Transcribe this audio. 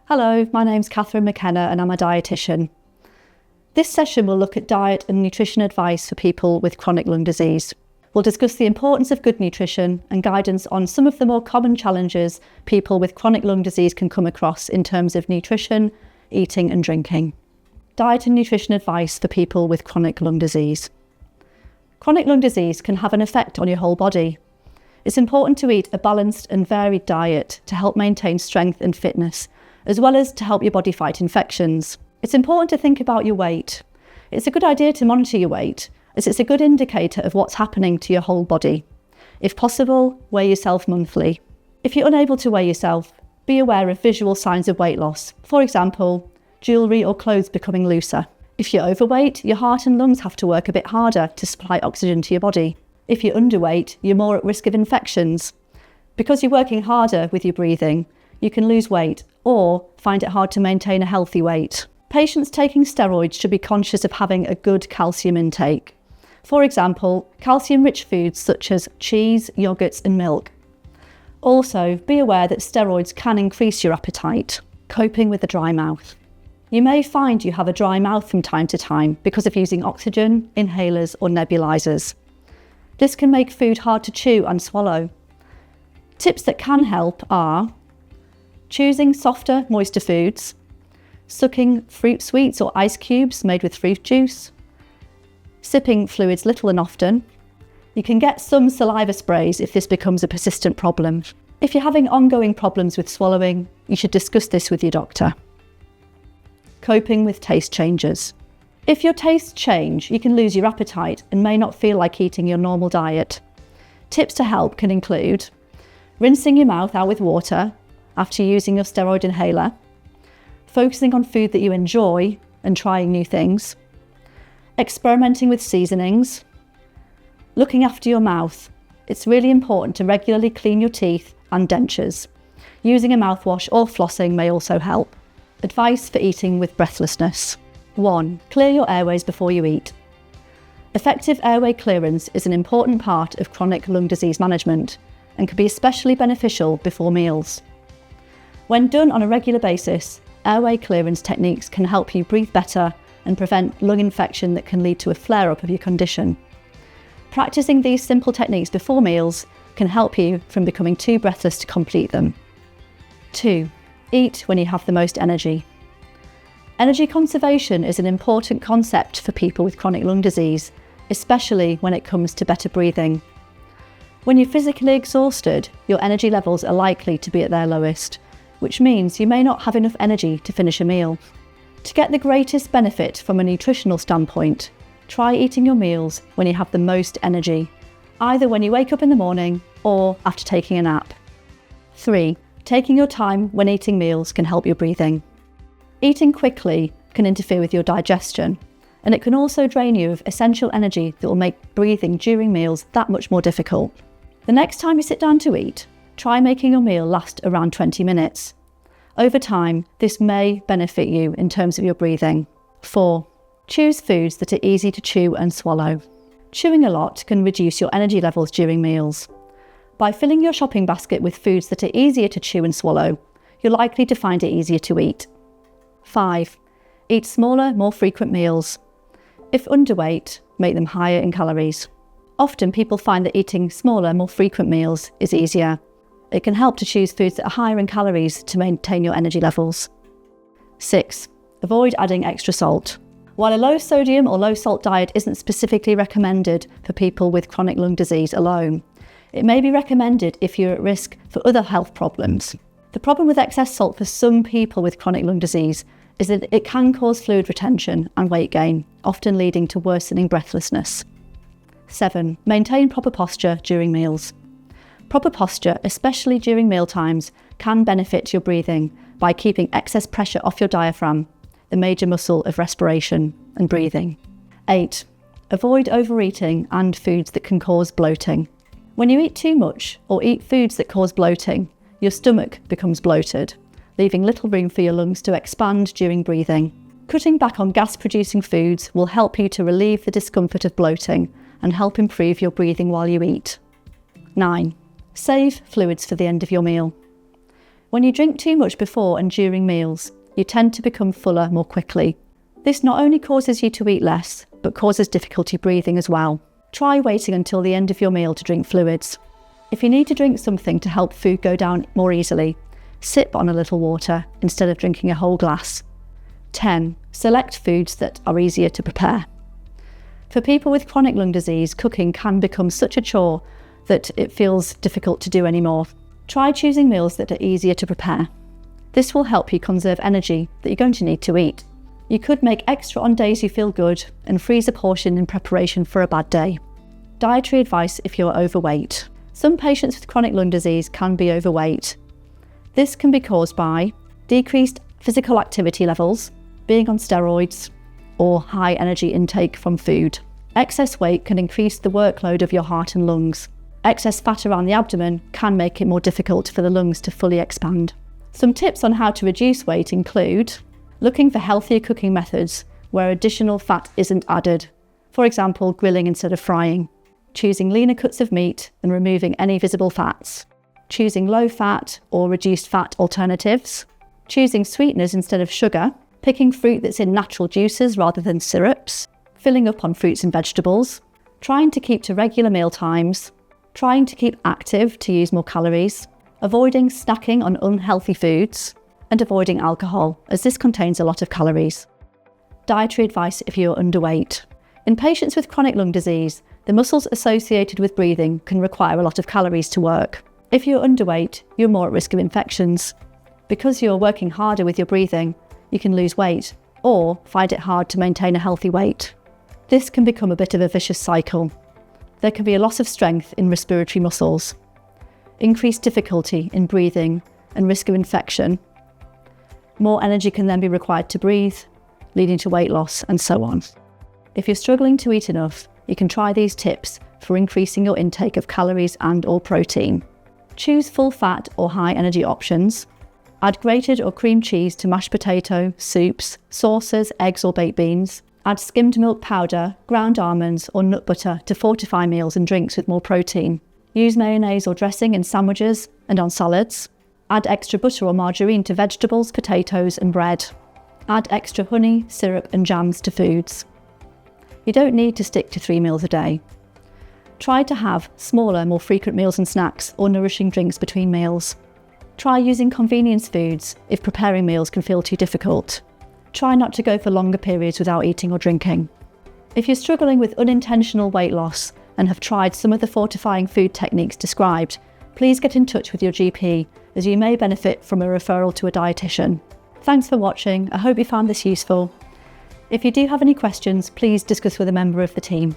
Hello, my name's Catherine McKenna and I'm a dietitian. This session will look at diet and nutrition advice for people with chronic lung disease. We'll discuss the importance of good nutrition and guidance on some of the more common challenges people with chronic lung disease can come across in terms of nutrition, eating and drinking. Diet and nutrition advice for people with chronic lung disease. Chronic lung disease can have an effect on your whole body. It's important to eat a balanced and varied diet to help maintain strength and fitness, as well as to help your body fight infections. It's important to think about your weight. It's a good idea to monitor your weight, as it's a good indicator of what's happening to your whole body. If possible, weigh yourself monthly. If you're unable to weigh yourself, be aware of visual signs of weight loss. For example, jewellery or clothes becoming looser. If you're overweight, your heart and lungs have to work a bit harder to supply oxygen to your body. If you're underweight, you're more at risk of infections. Because you're working harder with your breathing, you can lose weight or find it hard to maintain a healthy weight. Patients taking steroids should be conscious of having a good calcium intake. For example, calcium-rich foods such as cheese, yogurts and milk. Also, be aware that steroids can increase your appetite. Coping with a dry mouth. You may find you have a dry mouth from time to time because of using oxygen, inhalers or nebulizers. This can make food hard to chew and swallow. Tips that can help are choosing softer, moister foods, sucking fruit sweets or ice cubes made with fruit juice, sipping fluids little and often. You can get some saliva sprays if this becomes a persistent problem. If you're having ongoing problems with swallowing, you should discuss this with your doctor. Coping with taste changes. If your tastes change, you can lose your appetite and may not feel like eating your normal diet. Tips to help can include rinsing your mouth out with water after using your steroid inhaler, focusing on food that you enjoy and trying new things, experimenting with seasonings, looking after your mouth. It's really important to regularly clean your teeth and dentures. Using a mouthwash or flossing may also help. Advice for eating with breathlessness. 1. Clear your airways before you eat. Effective airway clearance is an important part of chronic lung disease management and can be especially beneficial before meals. When done on a regular basis, airway clearance techniques can help you breathe better and prevent lung infection that can lead to a flare-up of your condition. Practicing these simple techniques before meals can help you from becoming too breathless to complete them. 2. Eat when you have the most energy. Energy conservation is an important concept for people with chronic lung disease, especially when it comes to better breathing. When you're physically exhausted, your energy levels are likely to be at their lowest, which means you may not have enough energy to finish a meal. To get the greatest benefit from a nutritional standpoint, try eating your meals when you have the most energy, either when you wake up in the morning or after taking a nap. 3. Taking your time when eating meals can help your breathing. Eating quickly can interfere with your digestion, and it can also drain you of essential energy that will make breathing during meals that much more difficult. The next time you sit down to eat, try making your meal last around 20 minutes. Over time, this may benefit you in terms of your breathing. 4. Choose foods that are easy to chew and swallow. Chewing a lot can reduce your energy levels during meals. By filling your shopping basket with foods that are easier to chew and swallow, you're likely to find it easier to eat. 5. Eat smaller, more frequent meals. If underweight, make them higher in calories. Often people find that eating smaller, more frequent meals is easier. It can help to choose foods that are higher in calories to maintain your energy levels. 6. Avoid adding extra salt. While a low sodium or low salt diet isn't specifically recommended for people with chronic lung disease alone, it may be recommended if you're at risk for other health problems. The problem with excess salt for some people with chronic lung disease is that it can cause fluid retention and weight gain, often leading to worsening breathlessness. 7. Maintain proper posture during meals. Proper posture, especially during mealtimes, can benefit your breathing by keeping excess pressure off your diaphragm, the major muscle of respiration and breathing. 8. Avoid overeating and foods that can cause bloating. When you eat too much or eat foods that cause bloating, your stomach becomes bloated, leaving little room for your lungs to expand during breathing. Cutting back on gas-producing foods will help you to relieve the discomfort of bloating and help improve your breathing while you eat. 9. Save fluids for the end of your meal. When you drink too much before and during meals, you tend to become fuller more quickly. This not only causes you to eat less, but causes difficulty breathing as well. Try waiting until the end of your meal to drink fluids. If you need to drink something to help food go down more easily, sip on a little water instead of drinking a whole glass. 10. Select foods that are easier to prepare. For people with chronic lung disease, cooking can become such a chore that it feels difficult to do anymore. Try choosing meals that are easier to prepare. This will help you conserve energy that you're going to need to eat. You could make extra on days you feel good and freeze a portion in preparation for a bad day. Dietary advice if you're overweight. Some patients with chronic lung disease can be overweight. This can be caused by decreased physical activity levels, being on steroids, or high energy intake from food. Excess weight can increase the workload of your heart and lungs. Excess fat around the abdomen can make it more difficult for the lungs to fully expand. Some tips on how to reduce weight include looking for healthier cooking methods where additional fat isn't added, for example, grilling instead of frying. Choosing leaner cuts of meat and removing any visible fats. Choosing low-fat or reduced-fat alternatives. Choosing sweeteners instead of sugar. Picking fruit that's in natural juices rather than syrups. Filling up on fruits and vegetables. Trying to keep to regular meal times. Trying to keep active to use more calories. Avoiding snacking on unhealthy foods. And avoiding alcohol, as this contains a lot of calories. Dietary advice if you're underweight. In patients with chronic lung disease, the muscles associated with breathing can require a lot of calories to work. If you're underweight, you're more at risk of infections. Because you're working harder with your breathing, you can lose weight or find it hard to maintain a healthy weight. This can become a bit of a vicious cycle. There can be a loss of strength in respiratory muscles, increased difficulty in breathing and risk of infection. More energy can then be required to breathe, leading to weight loss and so on. If you're struggling to eat enough, you can try these tips for increasing your intake of calories and/or protein. Choose full fat or high energy options. Add grated or cream cheese to mashed potato, soups, sauces, eggs or baked beans. Add skimmed milk powder, ground almonds or nut butter to fortify meals and drinks with more protein. Use mayonnaise or dressing in sandwiches and on salads. Add extra butter or margarine to vegetables, potatoes and bread. Add extra honey, syrup and jams to foods. You don't need to stick to 3 meals a day. Try to have smaller, more frequent meals and snacks or nourishing drinks between meals. Try using convenience foods if preparing meals can feel too difficult. Try not to go for longer periods without eating or drinking. If you're struggling with unintentional weight loss and have tried some of the fortifying food techniques described, please get in touch with your GP as you may benefit from a referral to a dietitian. Thanks for watching. I hope you found this useful. If you do have any questions, please discuss with a member of the team.